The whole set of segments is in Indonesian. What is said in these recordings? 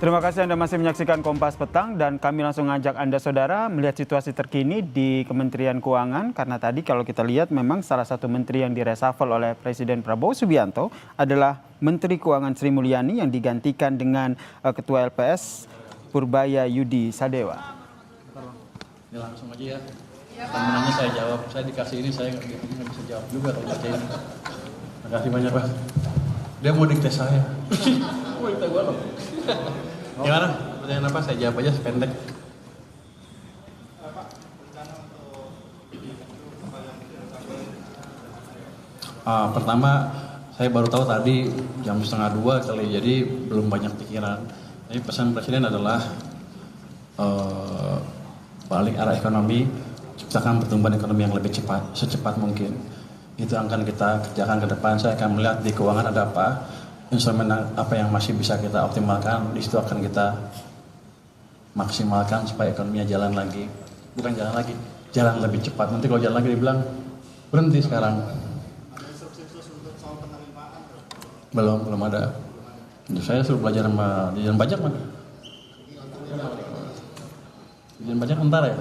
Terima kasih Anda masih menyaksikan Kompas Petang dan kami langsung ngajak Anda saudara melihat situasi terkini di Kementerian Keuangan karena tadi kalau kita lihat memang salah satu menteri yang diresafel oleh Presiden Prabowo Subianto adalah Menteri Keuangan Sri Mulyani yang digantikan dengan Ketua LPS Purbaya Yudi Sadewa. Ya langsung aja ya. Pertanyaannya saya jawab. Saya dikasih ini saya nggak bisa jawab juga kalau baca ini. Terima kasih banyak Pak. Dia mau dikte saya. Mau dikte gue loh. Gimana? Pertanyaan apa? Saya jawab aja sependek. Pertama, saya baru tahu tadi jam 1:30 kali, jadi belum banyak pikiran. Jadi pesan Presiden adalah balik arah ekonomi, ciptakan pertumbuhan ekonomi yang lebih cepat, secepat mungkin. Itu akan kita kerjakan ke depan. Saya akan melihat di keuangan ada apa, instrumen apa yang masih bisa kita optimalkan, di situ akan kita maksimalkan supaya ekonominya jalan lagi. Bukan jalan lagi, jalan lebih cepat. Nanti kalau jalan lagi dibilang berhenti sekarang. Belum ada. Saya suruh belajar sama Dirjen Pajak mana? Dirjen Pajak ntar ya?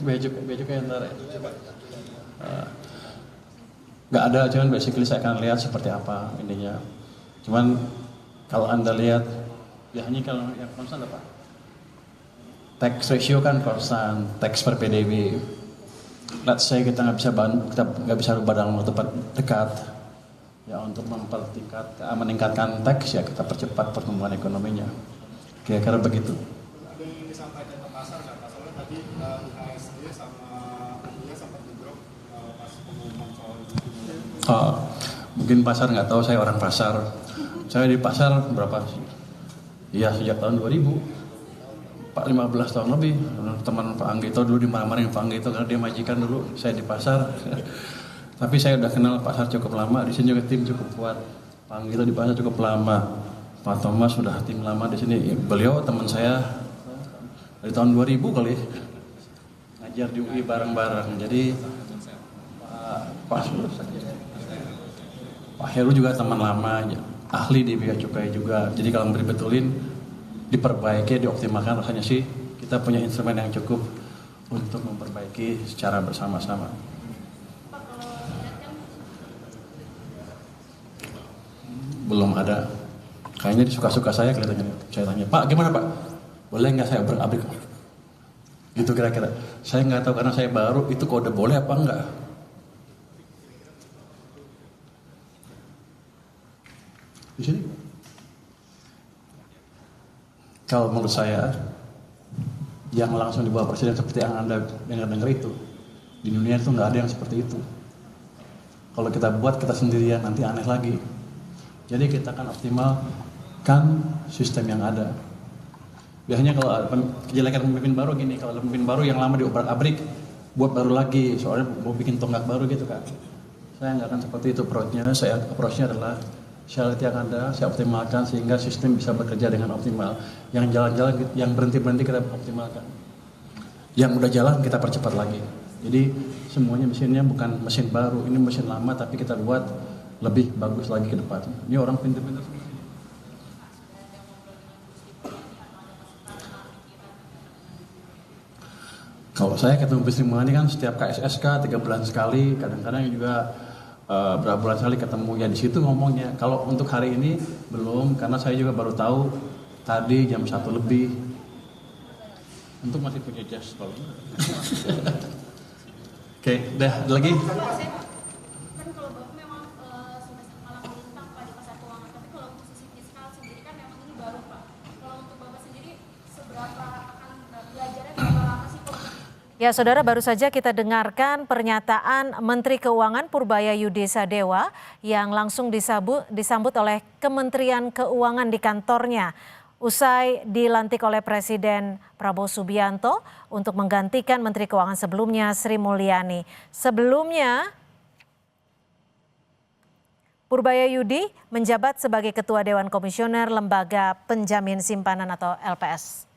Bea Cukai ntar ya? Nggak ada, cuman basically saya akan lihat seperti apa intinya. Cuman kalau Anda lihat, ya hanya kalau yang konstan apa? Tax ratio kan konstan, tax per PDB. Let's say kita nggak bisa rubah dalam waktu dekat. Ya untuk meningkatkan tax ya kita percepat pertumbuhan ekonominya. Kira-kira begitu. Ada yang disampaikan ke pasar nggak? Pasalnya tadi IHSG sama dia sempat drop pas pengumuman soal itu. Mungkin pasar nggak tahu, saya orang pasar. Saya di pasar berapa sih? Ya sejak tahun 2000, 15 tahun lebih. Teman Pak Anggito dulu dimarah-marahin Pak Anggito karena dia majikan dulu. Saya di pasar. Tapi saya udah kenal pasar cukup lama, di sini juga tim cukup kuat. Pak Anggito di pasar cukup lama. Pak Thomas sudah tim lama di sini. Beliau teman saya dari tahun 2000 kali. Ngajar di UI bareng-bareng. Jadi Pak Heru juga teman lama, ahli di Bea Cukai juga. Jadi kalau mau dibetulin, diperbaiki, dioptimalkan, rasanya sih kita punya instrumen yang cukup untuk memperbaiki secara bersama-sama. Belum ada. Kayaknya disuka-suka saya kelihatannya. Saya tanya, Pak gimana Pak? Boleh nggak saya abrik? Gitu kira-kira. Saya nggak tahu karena saya baru, itu kode boleh apa enggak? Di sini. Kalau menurut saya, yang langsung di bawah Presiden seperti yang Anda dengar itu, di dunia itu nggak ada yang seperti itu. Kalau kita buat kita sendirian nanti aneh lagi. Jadi kita akan optimalkan sistem yang ada. Biasanya kalau kejelekan pemimpin baru gini, kalau ada pemimpin baru yang lama diobrak-abrik, buat baru lagi, soalnya mau bikin tonggak baru gitu kan. Saya nggak akan seperti itu approach-nya adalah saya lihat yang ada, saya optimalkan sehingga sistem bisa bekerja dengan optimal. Yang jalan-jalan, yang berhenti-berhenti kita optimalkan. Yang udah jalan kita percepat lagi. Jadi semuanya mesinnya bukan mesin baru, ini mesin lama tapi kita buat lebih bagus lagi ke depan. Ini orang pintar-pintar semua. Kalau saya ketemu Sri Mulyani kan setiap KSSK 3 bulan sekali, kadang-kadang juga berapa bulan sekali ketemu. Ya di situ ngomongnya. Kalau untuk hari ini belum, karena saya juga baru tahu tadi jam 1 lebih. Untuk masih punya jas kalau. Oke, dah lagi. Ya, saudara, baru saja kita dengarkan pernyataan Menteri Keuangan Purbaya Yudi Sadewa yang langsung disambut oleh Kementerian Keuangan di kantornya usai dilantik oleh Presiden Prabowo Subianto untuk menggantikan Menteri Keuangan sebelumnya Sri Mulyani. Sebelumnya, Purbaya Yudi menjabat sebagai Ketua Dewan Komisioner Lembaga Penjamin Simpanan atau LPS.